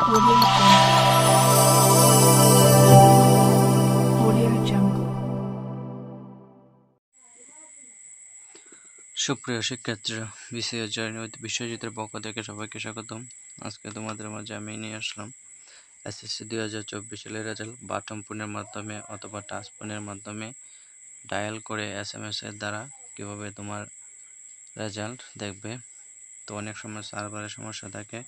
Audio Jungle. সুপ্রিয় শিক্ষার্থীরা, BCS journey with বিশ্বজিতের পক্ষ থেকে সবাইকে স্বাগতম। আজকে তোমাদের মাঝে আমি নিয়ে আসলাম এসএসসি 2024 সালের রেজাল্ট বাটন ফোনের মাধ্যমে অথবা টাচ ফোনের মাধ্যমে ডায়াল করে SMS এর দ্বারা কিভাবে তোমার রেজাল্ট দেখবে। তো অনেক সময় সার্ভারের সমস্যা থাকে,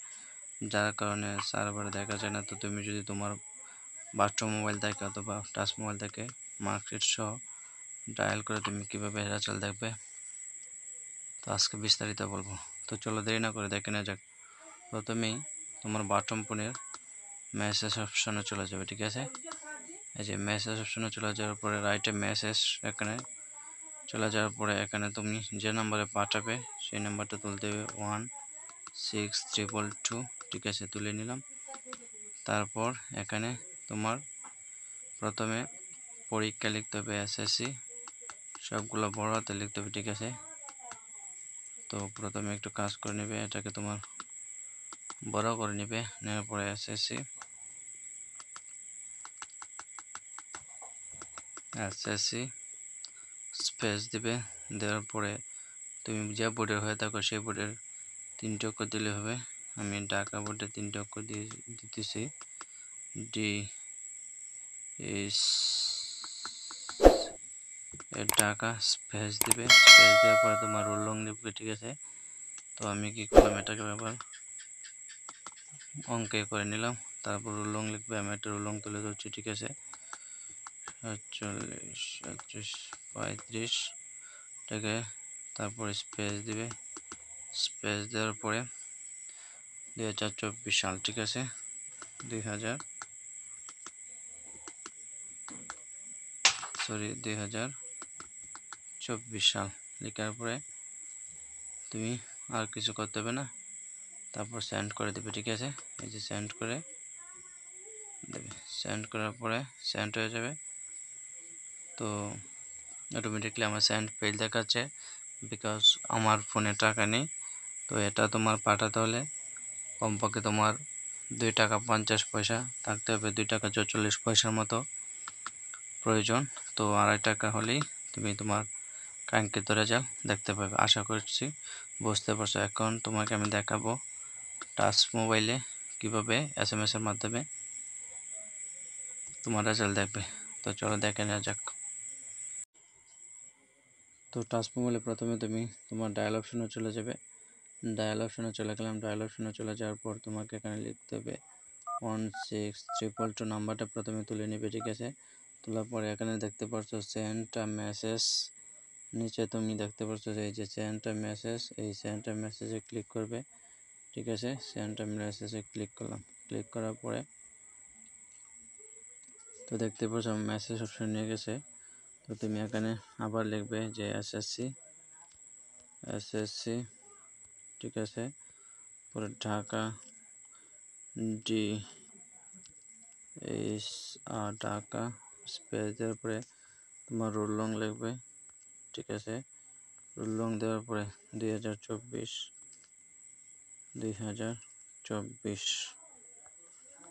যার কারণে সার্ভারে দেখা যায় না। তো তুমি যদি তোমার বাটন মোবাইল থাকে অথবা টাচ মোবাইল থেকে মার্কশিট সহ ডায়াল করে তুমি কিভাবে রেজাল্ট দেখবে, তো আজকে বিস্তারিত বলবো। তো চলো দেরি না করে দেখে নেওয়া যাক। প্রথমেই তোমার বাটন ফোনের মেসেজ অপশনে চলে যাবে, ঠিক আছে। এই যে মেসেজ অপশনে চলে যাওয়ার পরে রাইটে মেসেজ এখানে চলে যাওয়ার পরে এখানে তুমি যে নাম্বারে পাঠাবে সেই নাম্বারটা তুলতে হবে 16322, ঠিক আছে, তুলে নিলাম। তারপর এখানে তোমার প্রথমে পরীক্ষা লিখতে হবে এসএসসি, সবগুলো বড় হাতে লিখতে হবে, ঠিক আছে। তো প্রথমে একটু কাজ করে নেবে, এটাকে তোমার বড় করে নেবে, নেওয়ার পরে এসএসসি স্পেস দিবে। দেওয়ার পরে তুমি যে বোর্ডের হয়ে থাকো সেই বোর্ডের 3টে অক্ষর দিলে হবে। আমি ঢাকা বোর্ডে 3টে অক্ষর দিয়ে দিতেছি, ডি এস ঢাকা স্পেস দিবে। স্পেস দেওয়ার পরে তোমার রোল লং দিবে, ঠিক আছে। তো আমি কি করলাম, এটাকে আবার অঙ্কে করে নিলাম। তারপর রোল লং লিখবে, আমি একটা রোল লং তুলে ধরছি, ঠিক আছে। 47, 37, 35 টাকে, তারপর স্পেস দিবে। স্পেস দেওয়ার পরে 2024 সাল, ঠিক আছে। 2024 সাল লেখার পরে তুমি আর কিছু করতে হবে না, তারপর সেন্ড করে দেবে, ঠিক আছে। এই যে সেন্ড করে দেবে, সেন্ড করার পরে সেন্ড হয়ে যাবে। তো অটোমেটিকলি আমার সেন্ড ফেল দেখাচ্ছে, বিকজ আমার ফোনে টাকা নেই। তো এটা তোমার পাঠাতে হলে কমপক্ষে তোমার 2 টাকা 50 পয়সা থাকতে হবে, 2 টাকা 44 পয়সার মতো প্রয়োজন। তো 2.5 টাকা হলেই তুমি তোমার কাঙ্ক্ষিত রেজাল্ট দেখতে পাবে। আশা করছি বুঝতে পারছো। এখন তোমাকে আমি দেখাবো টাচ মোবাইলে কিভাবে SMS এর মাধ্যমে তোমার রেজাল্ট দেখবে। তো চলো দেখে নেওয়া যাক। তো টাচ মোবাইলে প্রথমে তুমি তোমার ডায়াল অপশনে চলে যাবে। ডায়াল অপশনে চলে গেলাম। ডায়াল অপশনে চলে যাওয়ার পর তোমাকে এখানে লিখতে হবে 16322 নাম্বারটা প্রথমে তুলে নেবে, ঠিক আছে। তোলার পরে এখানে দেখতে পাচ্ছ সেন্ড আ মেসেজ, নিচে তুমি দেখতে পাচ্ছ এই যে সেন্ড আ মেসেজ, এই সেন্ড আ মেসেজে ক্লিক করবে, ঠিক আছে। সেন্ড আ মেসেজে ক্লিক করলাম। ক্লিক করার পরে তো দেখতে পাচ্ছ মেসেজ অপশন নিয়ে গেছে। তো তুমি এখানে আবার লিখবে যে এসএসসি, ঠিক আছে। পরে Dhaka D S Dhaka space দেওয়ার পরে তোমার রোল লং লিখবে, ঠিক আছে। রোল লং দেওয়ার পরে 2024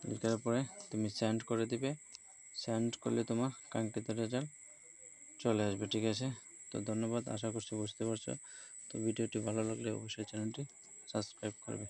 লেখার পরে তুমি সেন্ড করে দিবে। সেন্ড করলে তোমার কাঙ্ক্ষিত রেজাল্ট চলে আসবে, ঠিক আছে। তো ধন্যবাদ, আশা করছি বুঝতে পারছো। তো ভিডিওটি ভালো লাগলে অবশ্যই চ্যানেলটি সাবস্ক্রাইব করবে।